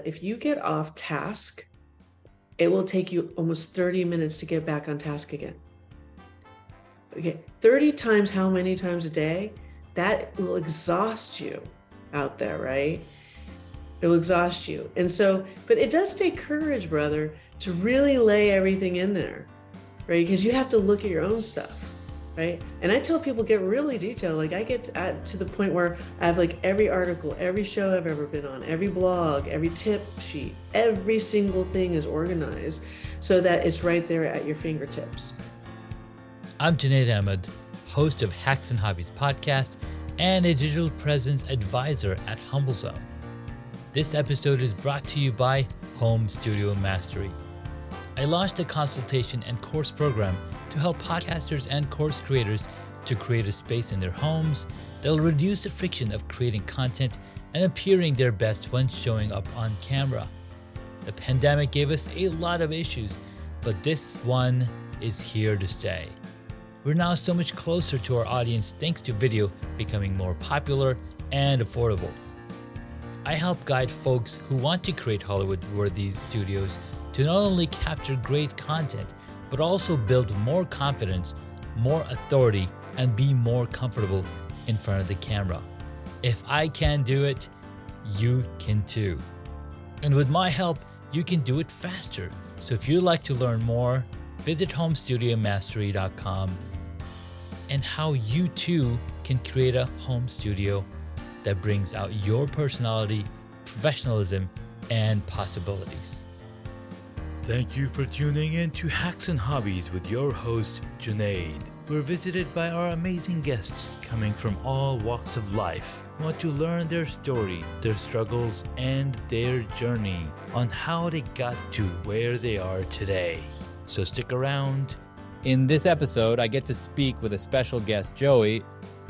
if you get off task, it will take you almost 30 minutes to get back on task again. Okay, 30 times how many times a day? That will exhaust you out there, right? It will exhaust you. And so, but it does take courage, brother, to really lay everything in there, right? Because you have to look at your own stuff, right? And I tell people get really detailed. Like I get to the point where I have like every article, every show I've ever been on, every blog, every tip sheet, every single thing is organized so that it's right there at your fingertips. I'm Junaid Ahmed, host of Hacks and Hobbies podcast and a digital presence advisor at HumbleZone. This episode is brought to you by Home Studio Mastery. I launched a consultation and course program to help podcasters and course creators to create a space in their homes that will reduce the friction of creating content and appearing their best when showing up on camera. The pandemic gave us a lot of issues, but this one is here to stay. We're now so much closer to our audience thanks to video becoming more popular and affordable. I help guide folks who want to create Hollywood-worthy studios to not only capture great content, but also build more confidence, more authority, and be more comfortable in front of the camera. If I can do it, you can too. And with my help, you can do it faster. So if you'd like to learn more, visit homestudiomastery.com and how you too can create a home studio that brings out your personality, professionalism, and possibilities. Thank you for tuning in to Hacks and Hobbies with your host, Junaid. We're visited by our amazing guests coming from all walks of life. We want to learn their story, their struggles, and their journey on how they got to where they are today. So stick around. In this episode, I get to speak with a special guest, Joie,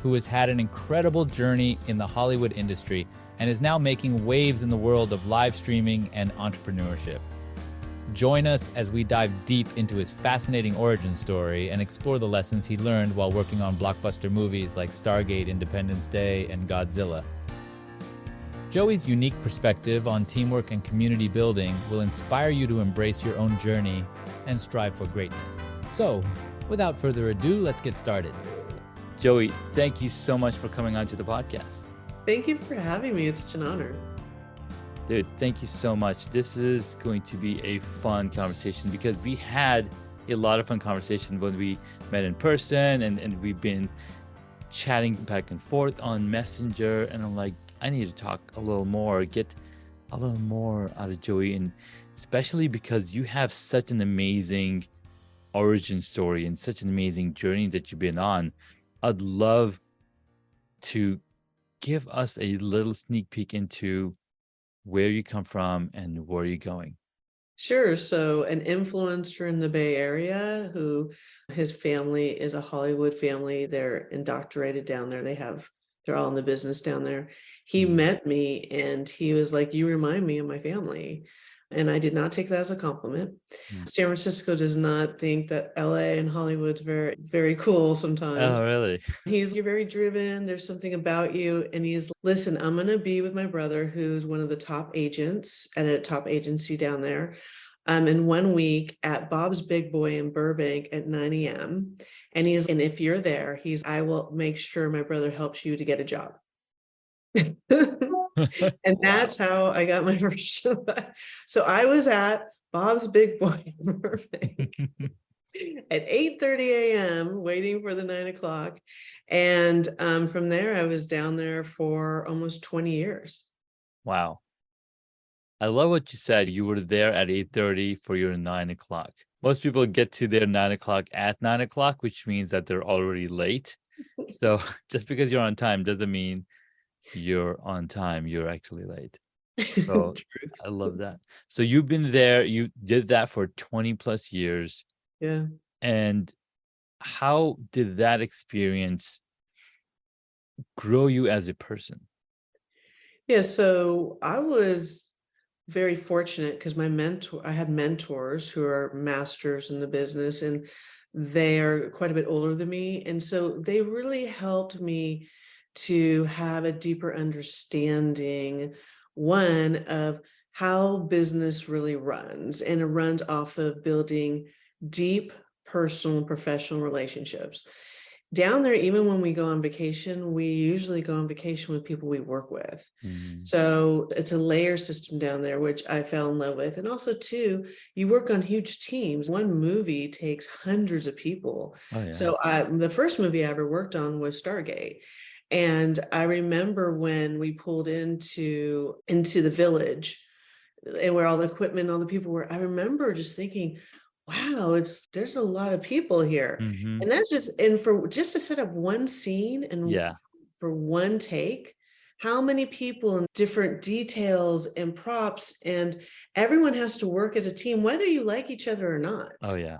who has had an incredible journey in the Hollywood industry and is now making waves in the world of live streaming and entrepreneurship. Join us as we dive deep into his fascinating origin story and explore the lessons he learned while working on blockbuster movies like Stargate, Independence Day, and Godzilla. Joie's unique perspective on teamwork and community building will inspire you to embrace your own journey and strive for greatness. So, without further ado, let's get started. Joie, thank you so much for coming on to the podcast. Thank you for having me. It's such an honor. Dude, thank you so much. This is going to be a fun conversation because we had a lot of fun conversation when we met in person and we've been chatting back and forth on Messenger. And I'm like, I need to talk a little more, get a little more out of Joie. And especially because you have such an amazing origin story and such an amazing journey that you've been on. I'd love to give us a little sneak peek into where you come from and where you're going. Sure. So an influencer in the Bay Area who his family is a Hollywood family. They're indoctrinated down there. They're all in the business down there. He met me and he was like, you remind me of my family. And I did not take that as a compliment. San Francisco does not think that LA and Hollywood's very, very cool sometimes. Oh, really? You're very driven. There's something about you. And he's, listen, I'm going to be with my brother, who's one of the top agents at a top agency down there. In 1 week at Bob's Big Boy in Burbank at 9 a.m. And if you're there, I will make sure my brother helps you to get a job. And that's how I got my first job. So I was at Bob's Big Boy in Burbank at 8:30 a.m. waiting for the 9 o'clock. And from there, I was down there for almost 20 years. Wow. I love what you said. You were there at 8:30 for your 9 o'clock. Most people get to their 9 o'clock at 9 o'clock, which means that they're already late. So just because you're on time doesn't mean you're on time. You're actually late. So I love that. So you've been there. You did that for 20 plus years. Yeah. And how did that experience grow you as a person? Yeah. So I was very fortunate because I had mentors who are masters in the business and they are quite a bit older than me. And so they really helped me to have a deeper understanding, one, of how business really runs. And it runs off of building deep personal and professional relationships. Down there, even when we go on vacation, we usually go on vacation with people we work with. Mhm. So it's a layer system down there, which I fell in love with. And also, too, you work on huge teams. One movie takes hundreds of people. Oh yeah. So the first movie I ever worked on was Stargate. And I remember when we pulled into the village and where all the equipment, all the people were, I remember just thinking, wow, there's a lot of people here. Hmm. And that's and for just to set up one scene and Yeah. for one take, how many people and different details and props, and everyone has to work as a team, whether you like each other or not. Oh yeah.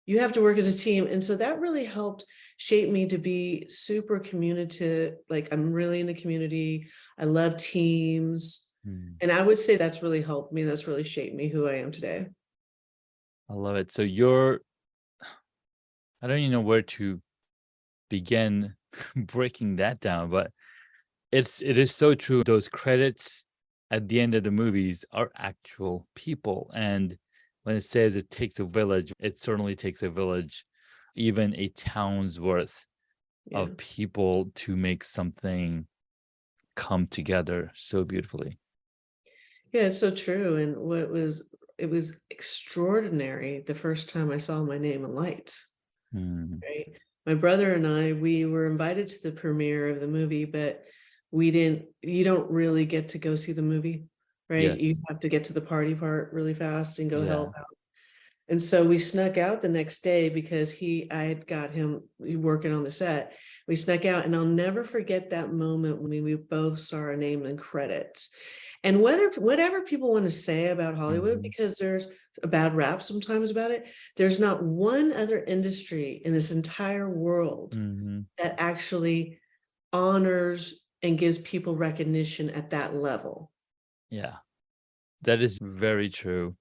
You have to work as a team. And so that really helped shape me to be super communicative. Like, I'm really in the community. I love teams. Mm. And I would say that's really helped me. That's really shaped me who I am today. I love it. So I don't even know where to begin breaking that down, but it is so true. Those credits at the end of the movies are actual people. And when it says it takes a village, it certainly takes a village, even a town's worth Yeah. of people to make something come together so beautifully. Yeah, it's so true. And it was extraordinary the first time I saw my name in lights, Mm. right? My brother and I, we were invited to the premiere of the movie, but you don't really get to go see the movie, right? You Yes. have to get to the party part really fast and go Yeah. help. And so we snuck out the next day because I had got him working on the set. We snuck out, and I'll never forget that moment when we both saw our name in credits. And whatever people want to say about Hollywood, Mhm. because there's a bad rap sometimes about it, there's not one other industry in this entire world Mhm. that actually honors and gives people recognition at that level. Yeah. That is very true.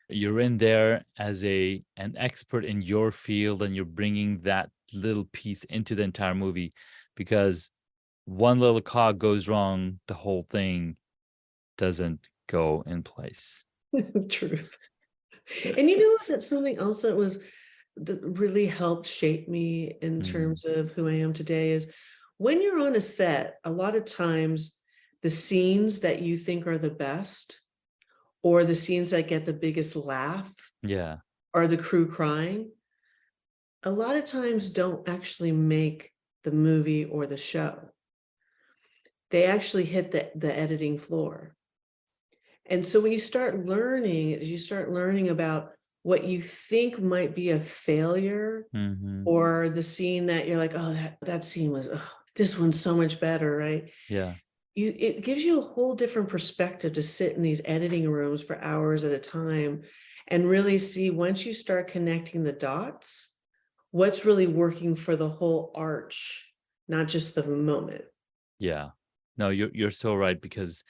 You're in there as an expert in your field, and you're bringing that little piece into the entire movie, because one little cog goes wrong, the whole thing doesn't go in place. Truth. And you know what? That's something else that really helped shape me in Mm. terms of who I am today is when you're on a set, a lot of times the scenes that you think are the best or the scenes that get the biggest laugh Yeah. or the crew crying, a lot of times don't actually make the movie or the show. They actually hit the editing floor. And so when you start learning about what you think might be a failure Mhm. or the scene that you're like, oh, that scene was, this one's so much better, right? Yeah. It gives you a whole different perspective to sit in these editing rooms for hours at a time and really see, once you start connecting the dots, what's really working for the whole arch, not just the moment. Yeah. No, you're so right, because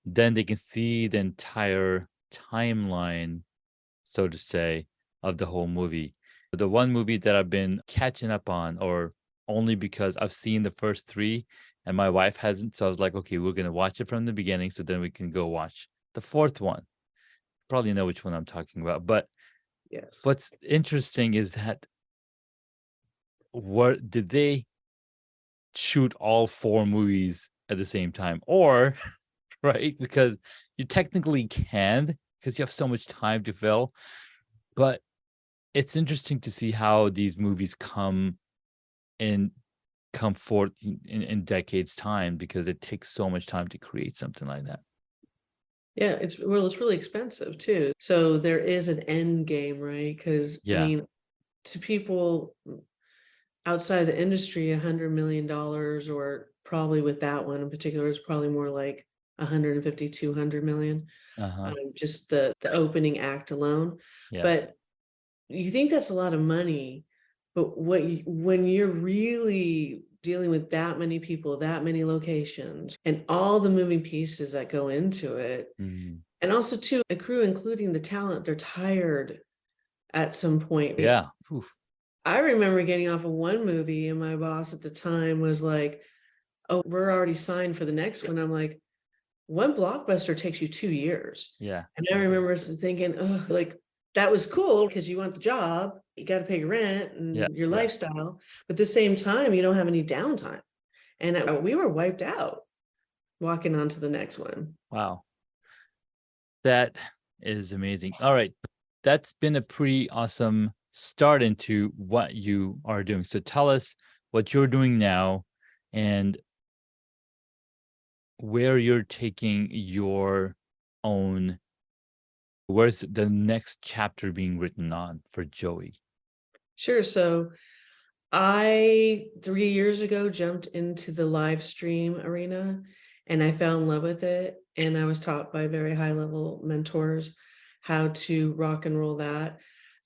then they can see the entire timeline, so to say, of the whole movie. The one movie that I've been catching up on, or only because I've seen the first three and my wife hasn't. So I was like, okay, we're going to watch it from the beginning so then we can go watch the fourth one. Probably know which one I'm talking about. But Yes. what's interesting is that, what did they shoot all four movies at the same time? Or, right? Because you technically can, because you have so much time to fill. But it's interesting to see how these movies in come forth in decades time, because it takes so much time to create something like that. Yeah, it's really expensive too. So there is an end game, right? Because I Yeah. mean, to people outside the industry, $100 million, or probably with that one in particular, is probably more like 150, 200 million. Uh-huh. Just the opening act alone. Yeah. But you think that's a lot of money, but when you're really dealing with that many people, that many locations, and all the moving pieces that go into it, Mhm. and also too, a crew, including the talent, they're tired at some point. Yeah. Oof. I remember getting off of one movie and my boss at the time was like, oh, we're already signed for the next one. I'm like, one blockbuster takes you 2 years. Yeah. And I remember thinking, oh, like that was cool because you want the job, you got to pay your rent and your lifestyle, but at the same time, you don't have any downtime. And we were wiped out walking on to the next one. Wow. That is amazing. All right. That's been a pretty awesome start into what you are doing. So tell us what you're doing now and where you're taking your own, where's the next chapter being written on for Joie? Sure. So I 3 years ago jumped into the live stream arena and I fell in love with it. And I was taught by very high level mentors how to rock and roll that.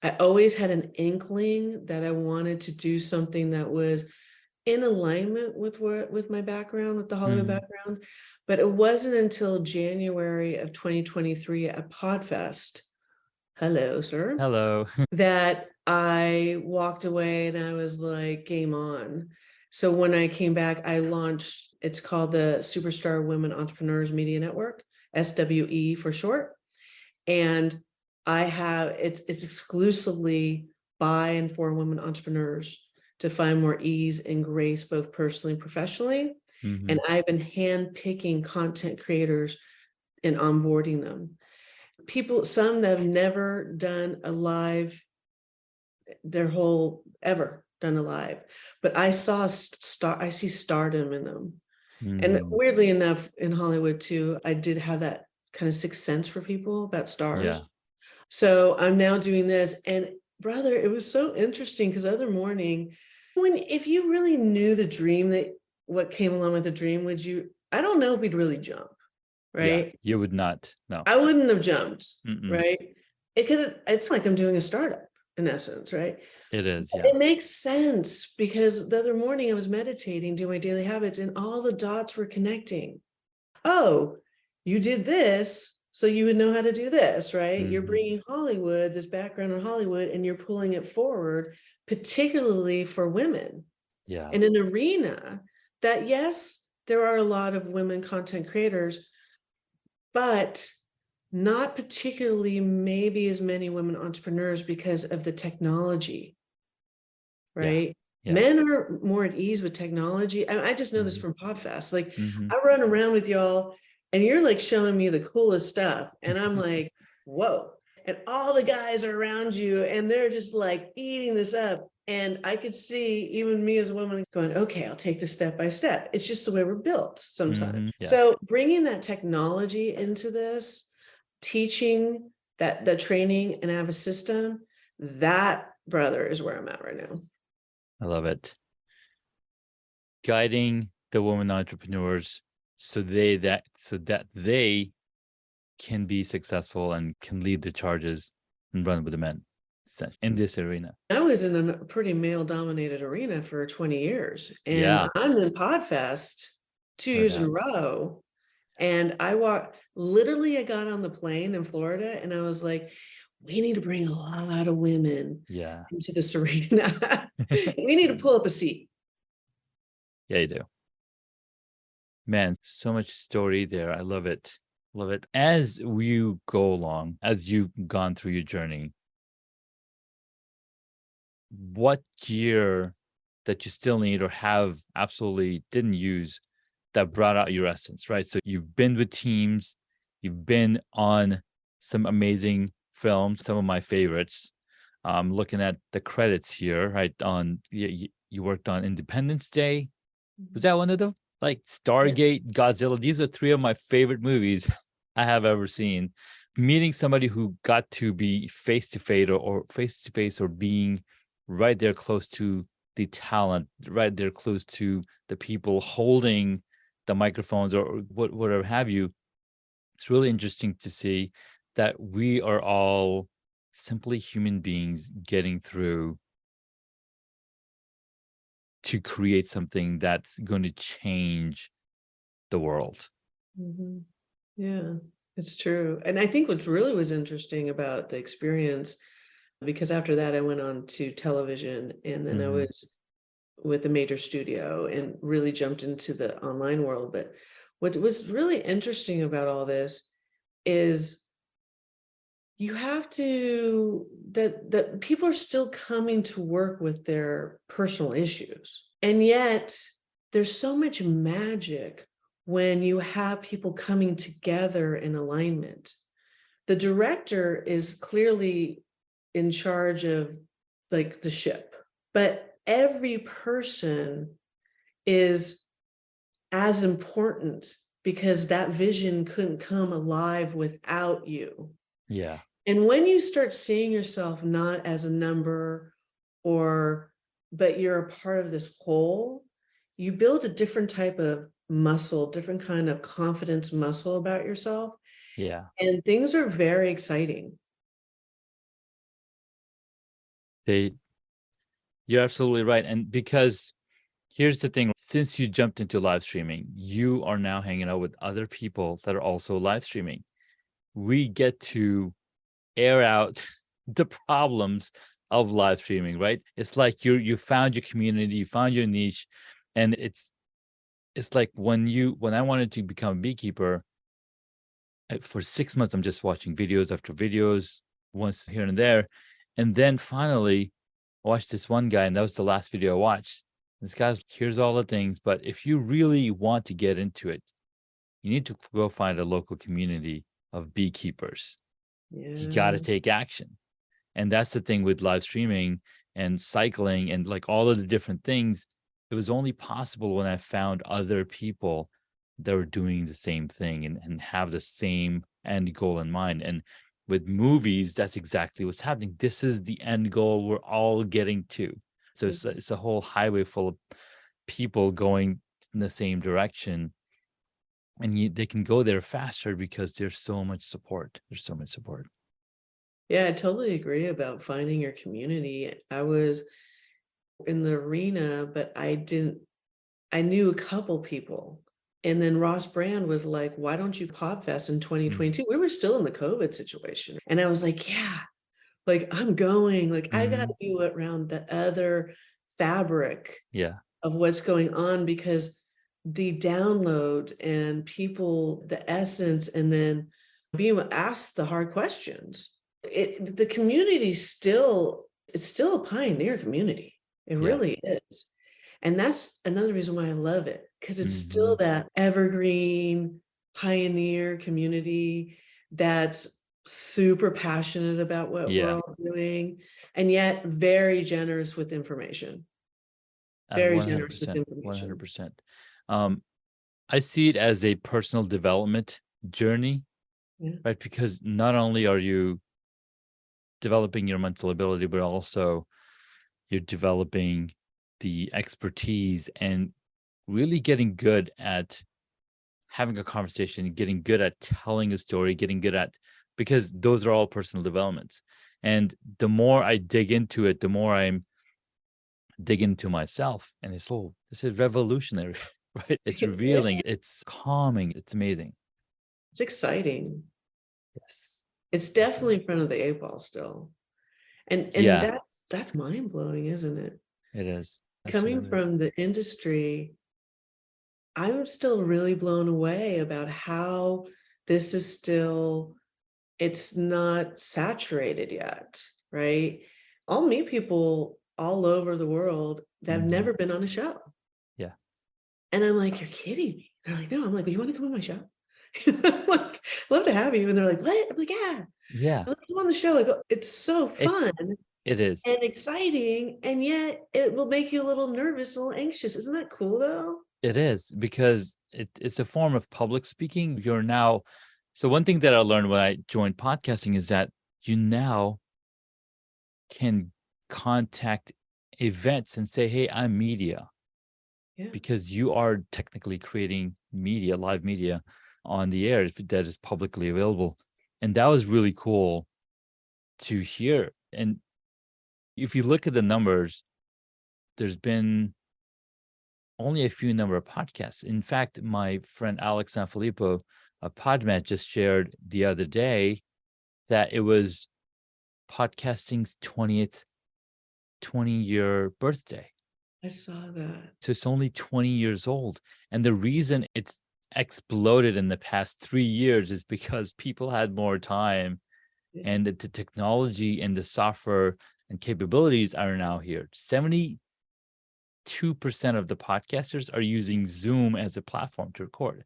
I always had an inkling that I wanted to do something that was in alignment with my background, with the Hollywood background. But it wasn't until January of 2023 at Podfest, hello, sir, Hello. that I walked away and I was like, game on. So when I came back, I launched, it's called the Superstar Women Entrepreneurs Media Network, SWE for short. And it's exclusively by and for women entrepreneurs to find more ease and grace, both personally and professionally. And I've been handpicking content creators and onboarding them. People, some that have never done a live, their whole ever done a live, but I see stardom in them. And weirdly enough, in Hollywood too, I did have that kind of sixth sense for people about stars. Yeah. So I'm now doing this, and brother, it was so interesting because the other morning, if you really knew the dream, that what came along with the dream, would you? I don't know if we'd really jump, right? Yeah, you would not. No, I wouldn't have jumped, right? Because it's like I'm doing a startup in essence, right? It is. Yeah. It makes sense because the other morning I was meditating, doing my daily habits, and all the dots were connecting. Oh, you did this, so you would know how to do this, right? You're bringing Hollywood, this background in Hollywood, and you're pulling it forward, particularly for women. Yeah. In an arena that, yes, there are a lot of women content creators, but not particularly maybe as many women entrepreneurs because of the technology, right? Yeah. Men are more at ease with technology. I just know this from Podfest. Like I run around with y'all and you're like showing me the coolest stuff. And I'm like, whoa. And all the guys are around you and they're just like eating this up. And I could see even me as a woman going, okay, I'll take this step by step. It's just the way we're built sometimes. Yeah. So bringing that technology into this, teaching that the training and have a system, that, brother, is where I'm at right now. I love it. Guiding the women entrepreneurs so that they can be successful and can lead the charges and run with the men in this arena. I was in a pretty male-dominated arena for 20 years, and I'm in Podfest 2 years in a row. And I got on the plane in Florida, and I was like, we need to bring a lot of women into this arena. We need to pull up a seat. Yeah, you do. Man, so much story there. I love it. Love it. As you go along, as you've gone through your journey, what gear that you still need or have absolutely didn't use that brought out your essence, right? So you've been with teams, you've been on some amazing films, some of my favorites. Looking at the credits here, right? You worked on Independence Day. Was that one of them? Like Stargate, Godzilla. These are three of my favorite movies I have ever seen. Meeting somebody who got to be face to face or being right there close to the talent, right there close to the people holding the microphones or whatever have you. It's really interesting to see that we are all simply human beings getting through to create something that's going to change the world. Yeah, it's true. And I think what really was interesting about the experience, because after that I went on to television and then I was with a major studio and really jumped into the online world. But What was really interesting about all this is you have to, that people are still coming to work with their personal issues. And yet there's so much magic when you have people coming together in alignment. The director is clearly in charge of like the ship, but every person is as important because that vision couldn't come alive without you. Yeah. And when you start seeing yourself not as a number but you're a part of this whole, you build a different type of muscle, different kind of confidence muscle about yourself. Yeah. And things are very exciting. You're absolutely right. And because here's the thing, since you jumped into live streaming, you are now hanging out with other people that are also live streaming. We get to air out the problems of live streaming, right? It's like you found your community, you found your niche, and it's like when I wanted to become a beekeeper, for 6 months I'm just watching videos after videos, once here and there, and then finally I watched this one guy, and that was the last video I watched. This guy's, here's all the things, but if you really want to get into it, you need to go find a local community of beekeepers. You got to Yeah. take action. And that's the thing with live streaming and cycling and like all of the different things. It was only possible when I found other people that were doing the same thing and have the same end goal in mind. And with movies, that's exactly what's happening. This is the end goal we're all getting to. So it's a whole highway full of people going in the same direction. And they can go there faster because there's so much support. There's so much support. Yeah, I totally agree about finding your community. I was in the arena, but I knew a couple people. And then Ross Brand was like, why don't you PodFest in 2022? We were still in the COVID situation. And I was like, yeah, like I'm going, like I got to be around the other fabric of what's going on, because the download and people, the essence, and then being asked the hard questions. The community still, it's still a pioneer community. It really is. And that's another reason why I love it, because it's still that evergreen pioneer community that's super passionate about what we're all doing, and yet very generous with information. Very generous with 100%, information. 100%. I see it as a personal development journey, right? Because not only are you developing your mental ability, but also you're developing the expertise and really getting good at having a conversation, getting good at telling a story, getting good at, because those are all personal developments. And the more I dig into it, the more I'm digging into myself. And it's, oh, this is revolutionary, right? It's revealing, it's calming, it's amazing. It's exciting. Yes. It's definitely in front of the 8 ball still. And that's mind-blowing, isn't it? It is. Coming Absolutely. from the industry, I'm still really blown away about how this is still, it's not saturated yet, right? I'll meet people all over the world that have never been on a show. Yeah. And I'm like, you're kidding me. They're like, no. I'm like, well, you want to come on my show? I'm like, love to have you. And they're like, what? I'm like, yeah. Yeah. I'm like, come on the show. I go, it's so fun. It is. And exciting, and yet it will make you a little nervous, a little anxious. Isn't that cool though? It is, because it's a form of public speaking. You're now, so one thing that I learned when I joined podcasting is that you now can contact events and say, hey, I'm media. Because you are technically creating media, live media on the air that is publicly available. And that was really cool to hear. And if you look at the numbers, there's been only a few number of podcasts. In fact, my friend Alex Sanfilippo of Podmat just shared the other day that it was podcasting's 20-year birthday. I saw that. So it's only 20 years old. And the reason it's exploded in the past 3 years is because people had more time, and the technology and the software and capabilities are now here. 72% of the podcasters are using Zoom as a platform to record.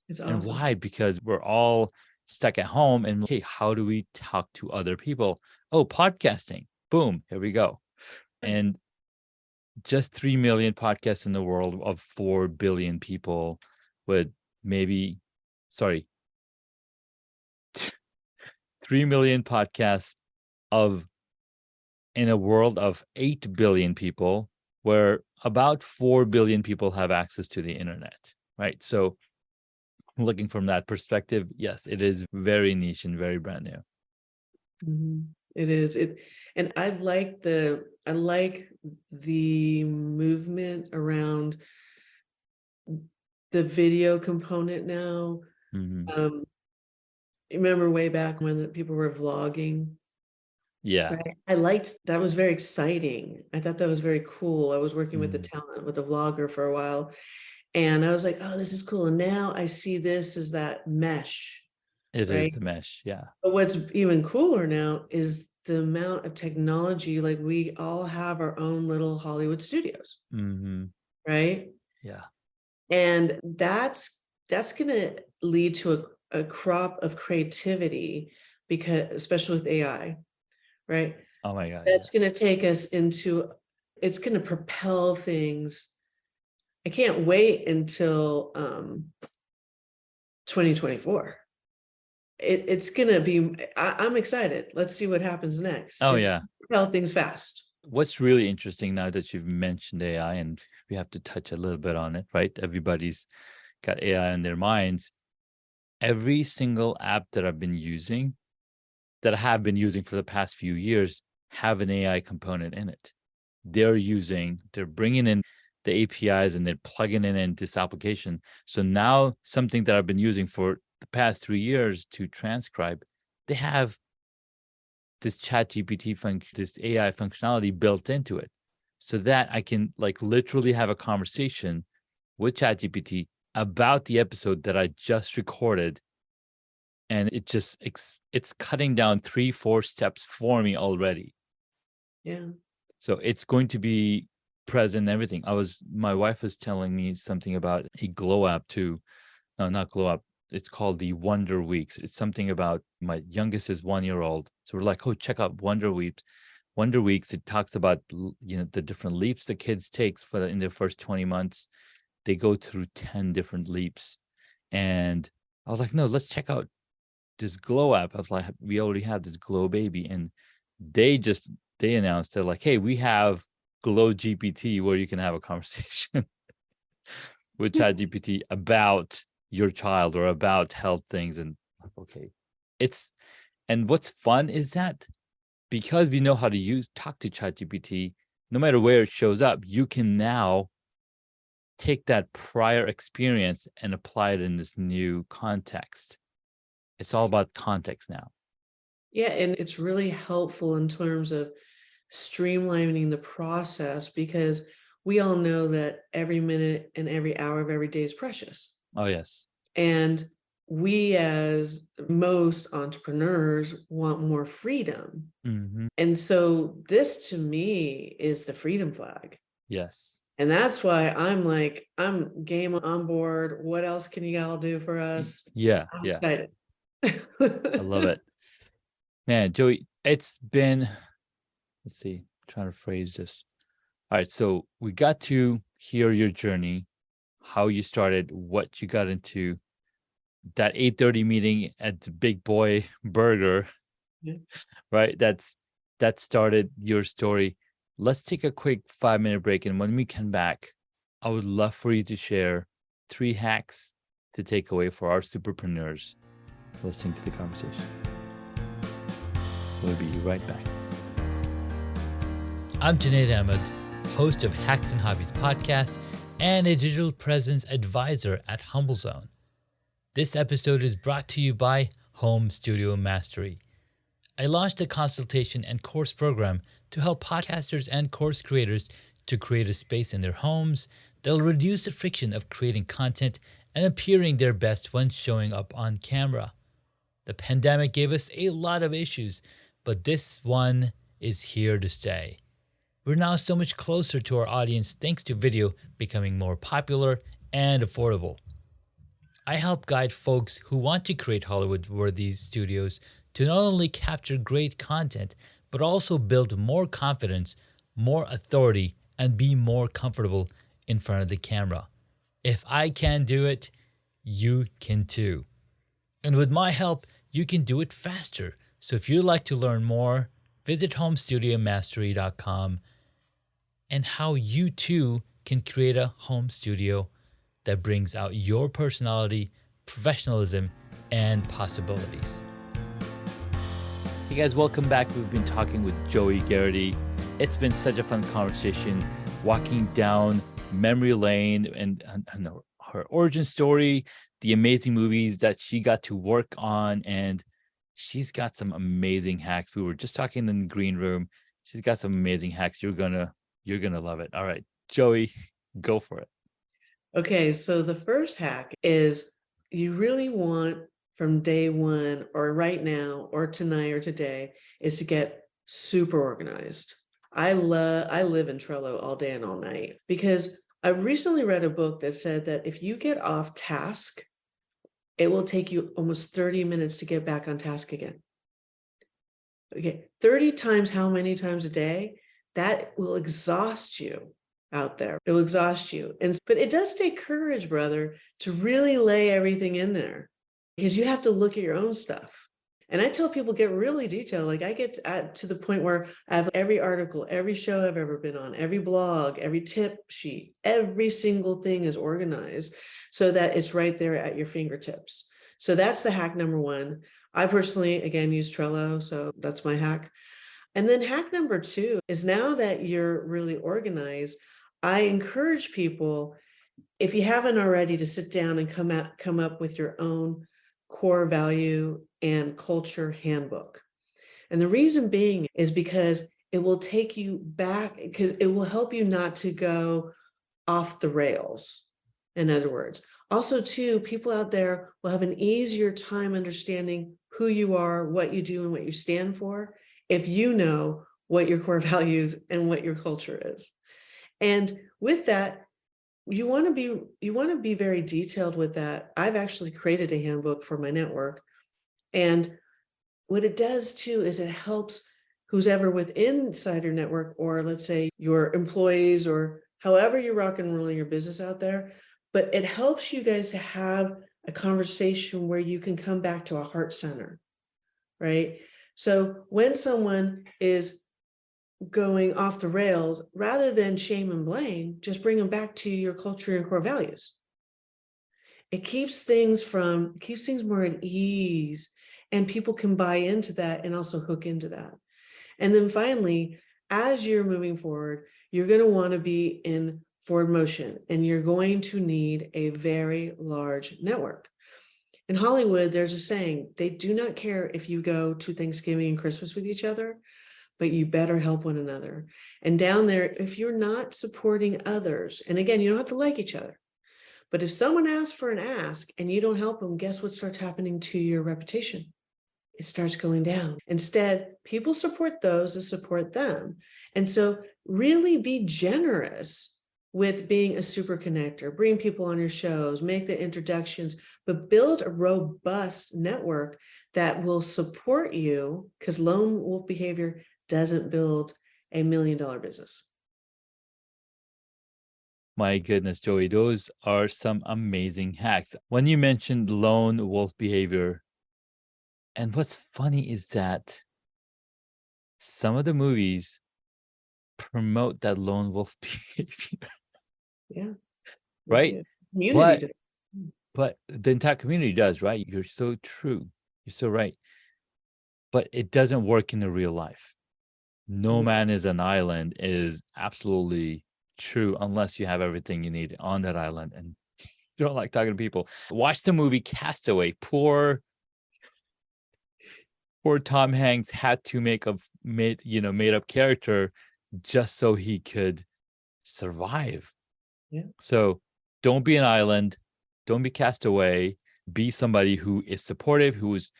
It's And awesome. why? Because we're all stuck at home and, okay, how do we talk to other people? Oh, podcasting. Boom, here we go. And just 3 million podcasts in the world of 4 billion people with 3 million podcasts of in a world of 8 billion people, where about 4 billion people have access to the internet, right? So looking from that perspective, yes, it is very niche and very brand new. It is and I like the movement around the video component now. Remember way back when the people were vlogging? Yeah. Right. I liked that. Was very exciting. I thought that was very cool. I was working with the talent, with the vlogger for a while, and I was like, oh, this is cool. And now I see this as that mesh. It right? is the mesh. Yeah. But what's even cooler now is the amount of technology. Like, we all have our own little Hollywood studios, right? Yeah. And that's going to lead to a crop of creativity, because especially with AI, right? Oh my God. That's Yes. going to take us into, it's going to propel things. I can't wait until 2024. It's going to be, I'm excited. Let's see what happens next. Oh, It's yeah. propel things fast. What's really interesting now that you've mentioned AI, and we have to touch a little bit on it, right? Everybody's got AI in their minds. Every single app that I have been using for the past few years have an AI component in it. They're bringing in the APIs and they're plugging in this application. So now something that I've been using for the past 3 years to transcribe, they have this ChatGPT this AI functionality built into it, so that I can literally have a conversation with ChatGPT about the episode that I just recorded. And it's cutting down 3-4 steps for me already. Yeah. So it's going to be present in everything. My wife was telling me something about a glow app too. No, not glow up. It's called the Wonder Weeks. It's something about, my youngest is 1 year old. So we're like, oh, check out Wonder Weeks. Wonder Weeks, it talks about, the different leaps the kids takes in their first 20 months. They go through 10 different leaps. And I was like, no, let's check out this glow app. I was like, we already have this glow baby. And they announced, they're like, hey, we have Glow GPT, where you can have a conversation with ChatGPT about your child or about health things. And okay, and what's fun is that because we know how to talk to ChatGPT, no matter where it shows up, you can now take that prior experience and apply it in this new context. It's all about context now. Yeah, and it's really helpful in terms of streamlining the process, because we all know that every minute and every hour of every day is precious. Oh, yes. And we, as most entrepreneurs, want more freedom. And so this, to me, is the freedom flag. Yes. And that's why I'm game on board. What else can you all do for us? Yeah. I'm Yeah. excited. I love it. Man, Joey, it's been, let's see, trying to phrase this. All right. So we got to hear your journey, how you started, what you got into, that 8:30 meeting at the Big Boy Burger, right? That started your story. Let's take a quick 5-minute break. And when we come back, I would love for you to share 3 hacks to take away for our superpreneurs listening to the conversation. We'll be right back. I'm Junaid Ahmed, host of Hacks and Hobbies podcast and a digital presence advisor at HumbleZone. This episode is brought to you by Home Studio Mastery. I launched a consultation and course program to help podcasters and course creators to create a space in their homes that'll reduce the friction of creating content and appearing their best when showing up on camera. The pandemic gave us a lot of issues, but this one is here to stay. We're now so much closer to our audience thanks to video becoming more popular and affordable. I help guide folks who want to create Hollywood-worthy studios to not only capture great content, but also build more confidence, more authority, and be more comfortable in front of the camera. If I can do it, you can too. And with my help, you can do it faster. So if you'd like to learn more, visit homestudiomastery.com and how you too can create a home studio that brings out your personality, professionalism, and possibilities. Hey guys, welcome back. We've been talking with Joie Gharrity. It's been such a fun conversation, walking down memory lane and her origin story, the amazing movies that she got to work on, and she's got some amazing hacks. We were just talking in the green room. She's got some amazing hacks. You're gonna love it. All right, Joie, go for it. Okay, so the first hack is you really want from day one or right now or tonight or today is to get super organized. I live in Trello all day and all night because I recently read a book that said that if you get off task, it will take you almost 30 minutes to get back on task again. Okay, 30 times how many times a day? That will exhaust you out there. It will exhaust you. But it does take courage, brother, to really lay everything in there because you have to look at your own stuff. And I tell people get really detailed. Like I get to the point where I have every article, every show I've ever been on, every blog, every tip sheet, every single thing is organized so that it's right there at your fingertips. So that's the hack number one. I personally, again, use Trello. So that's my hack. And then hack number two is now that you're really organized, I encourage people, if you haven't already, to sit down and come up with your own core value and culture handbook. And the reason being is because it will take you back, because it will help you not to go off the rails. In other words, also too, people out there will have an easier time understanding who you are, what you do, and what you stand for if you know what your core values and what your culture is. And with that, you want to be very detailed with that. I've actually created a handbook for my network. And what it does too is it helps who's ever within inside your network, or let's say your employees, or however you're rock and rolling your business out there, but it helps you guys to have a conversation where you can come back to a heart center, right? So when someone is going off the rails, rather than shame and blame, just bring them back to your culture and core values. It keeps things more at ease, and people can buy into that and also hook into that. And then finally, as you're moving forward, you're going to want to be in forward motion, and you're going to need a very large network. In Hollywood, there's a saying, they do not care if you go to Thanksgiving and Christmas with each other, but you better help one another. And down there, if you're not supporting others, and again, you don't have to like each other, but if someone asks for an ask and you don't help them, guess what starts happening to your reputation? It starts going down. Instead, people support those that support them. And so really be generous with being a super connector, bring people on your shows, make the introductions, but build a robust network that will support you, because lone wolf behavior doesn't build $1 million business. My goodness, Joey, those are some amazing hacks. When you mentioned lone wolf behavior, and what's funny is that some of the movies promote that lone wolf behavior. Yeah. Right? Community does. But the entire community does, right? You're so true. You're so right. But it doesn't work in the real life. No man is an island is absolutely true unless you have everything you need on that island and you don't like talking to people. Watch the movie Castaway. Poor Tom Hanks had to make a made up character just so he could survive. Yeah. So don't be an island. Don't be cast away. Be somebody who is supportive, who's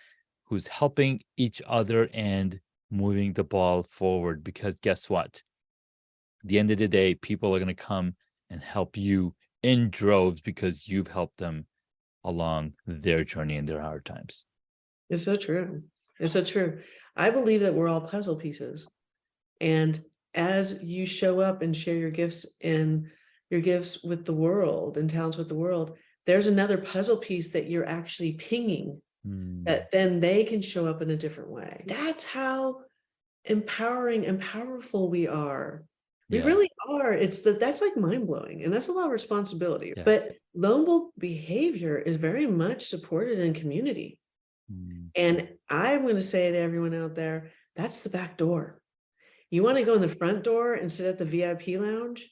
helping each other and moving the ball forward. Because guess what? At the end of the day, people are going to come and help you in droves because you've helped them along their journey in their hard times. It's so true. It's so true. I believe that we're all puzzle pieces. And as you show up and share your gifts with the world and talents with the world, there's another puzzle piece that you're actually pinging that then they can show up in a different way. That's how empowering and powerful we are. We really are. That's like mind-blowing, and that's a lot of responsibility. Yeah. But lone wolf behavior is very much supported in community. And I'm going to say to everyone out there, that's the back door. You want to go in the front door and sit at the VIP lounge,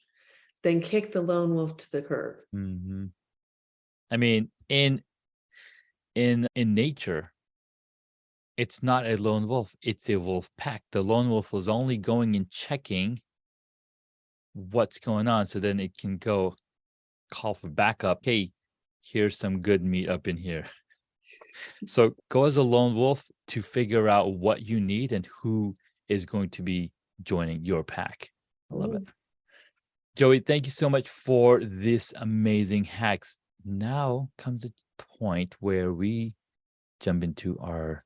then kick the lone wolf to the curb. I mean, in nature, it's not a lone wolf, it's a wolf pack. The lone wolf was only going and checking what's going on, so then it can go call for backup. Hey, here's some good meat up in here. So go as a lone wolf to figure out what you need and who is going to be joining your pack. I love it. Joie, thank you so much for this amazing hacks. Now comes a point where we jump into our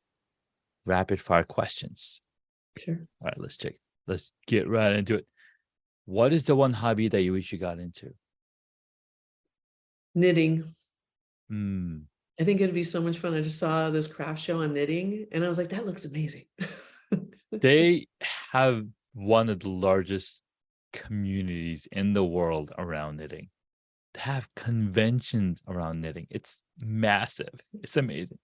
rapid fire questions. Sure. All right, let's get right into it. What is the one hobby that you wish you got into? Knitting. I think it'd be so much fun. I just saw this craft show on knitting and I was like, that looks amazing. They have one of the largest communities in the world around knitting. They have conventions around knitting. It's massive. It's amazing.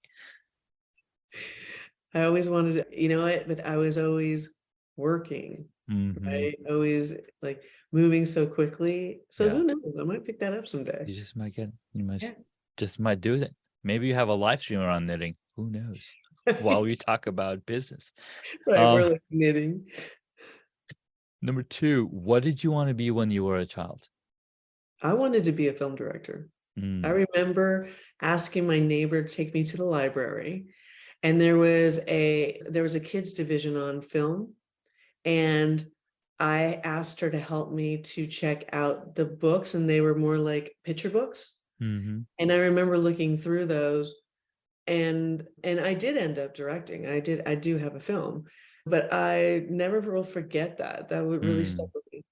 I always wanted to, but I was always working, right? Always like moving so quickly. So who knows? I might pick that up someday. You just might just might do it. Maybe you have a live stream around knitting. Who knows? While we talk about business. Right, we're like knitting. Number 2, what did you want to be when you were a child? I wanted to be a film director. I remember asking my neighbor to take me to the library, and there was a kids division on film, and I asked her to help me to check out the books, and they were more like picture books. And I remember looking through those, and I did end up directing. I do have a film, but I never will forget that. That would really stuck with me.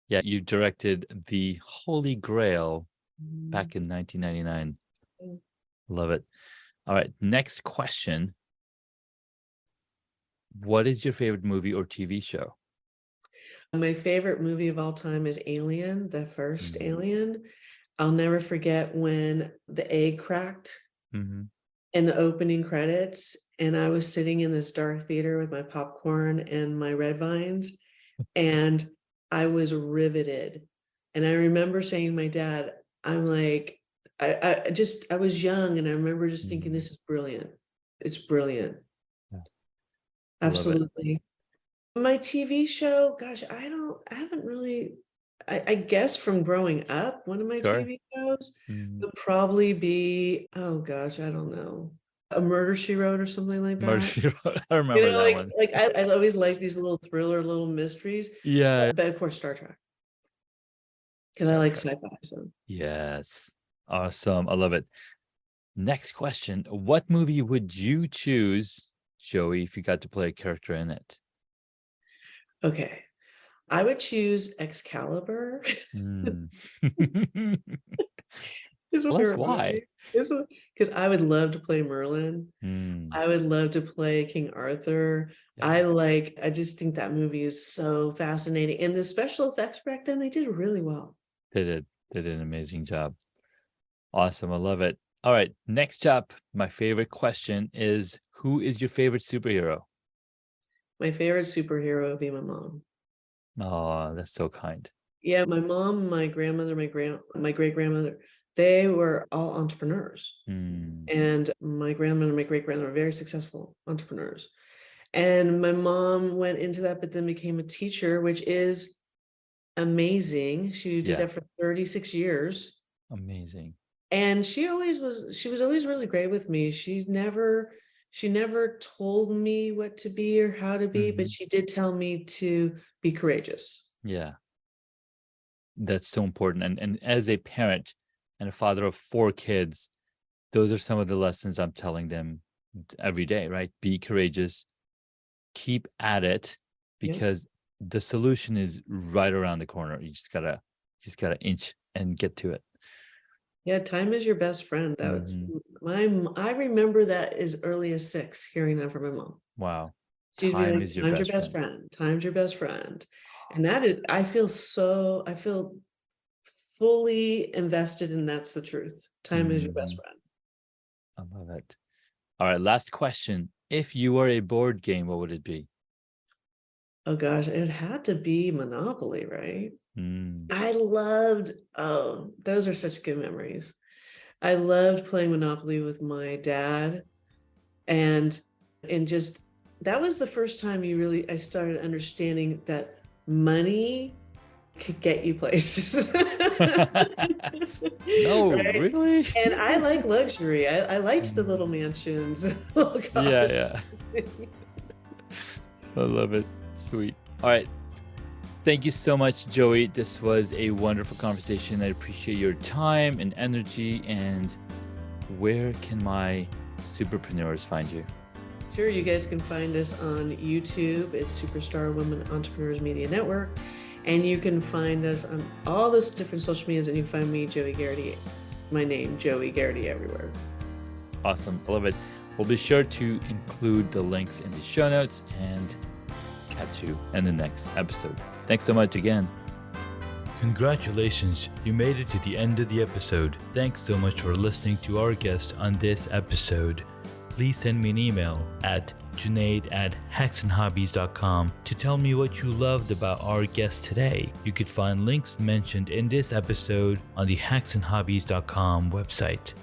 Yeah, you directed The Holy Grail back in 1999. Love it. All right, next question. What is your favorite movie or TV show? My favorite movie of all time is Alien, the first Alien. I'll never forget when the egg cracked in the opening credits, and I was sitting in this dark theater with my popcorn and my red vines, and I was riveted. And I remember saying to my dad, I'm like, I was young, and I remember just thinking, this is brilliant. It's brilliant. Yeah. Absolutely. My TV show, gosh, I haven't really, I guess from growing up, one of my TV shows would probably be, oh gosh, I don't know, A Murder, She Wrote or something like that. Murder, She Wrote. I remember that one. Like I always like these little thriller, little mysteries. Yeah. But of course, Star Trek. Because I like sci-fi. So. Yes. Awesome. I love it. Next question. What movie would you choose, Joie, if you got to play a character in it? Okay. I would choose Excalibur. That's why. Because I would love to play Merlin. I would love to play King Arthur. Yeah. I just think that movie is so fascinating. And the special effects back then, they did really well. They did an amazing job. Awesome. I love it. All right. Next up, my favorite question is, who is your favorite superhero? My favorite superhero would be my mom. Oh, that's so kind. Yeah, my mom, my grandmother, my great-grandmother, they were all entrepreneurs. And my grandmother and my great-grandmother were very successful entrepreneurs. And my mom went into that, but then became a teacher, which is amazing. She did that for 36 years. Amazing. And she was always really great with me. She never told me what to be or how to be, but she did tell me to be courageous. Yeah. That's so important. And as a parent and a father of 4 kids, those are some of the lessons I'm telling them every day, right? Be courageous, keep at it, because the solution is right around the corner. You just gotta inch and get to it. Yeah, time is your best friend. That's I remember that as early as 6, hearing that from my mom. Wow. She'd be Time like, is your time's your best best friend. friend. Time's your best friend. And that is, I feel fully invested in that's the truth. Time is your best friend. I love it. All right, last question. If you were a board game, what would it be? Oh gosh, it had to be Monopoly, right? I loved, those are such good memories. I loved playing Monopoly with my dad, and just, that was the first time I started understanding that money could get you places. No, Right? really? And I like luxury. I liked the little mansions. Oh gosh. Yeah. I love it. Sweet. All right. Thank you so much, Joie. This was a wonderful conversation. I appreciate your time and energy. And where can my superpreneurs find you? Sure, you guys can find us on YouTube. It's Superstar Women Entrepreneurs Media Network. And you can find us on all those different social medias, and you can find me, Joie Gharrity, my name, Joie Gharrity, everywhere. Awesome. I love it. We'll be sure to include the links in the show notes, and catch you in the next episode. Thanks so much again. Congratulations, you made it to the end of the episode. Thanks so much for listening to our guest on this episode. Please send me an email at junaid@hacksandhobbies.com to tell me what you loved about our guest today. You could find links mentioned in this episode on the hacksandhobbies.com website.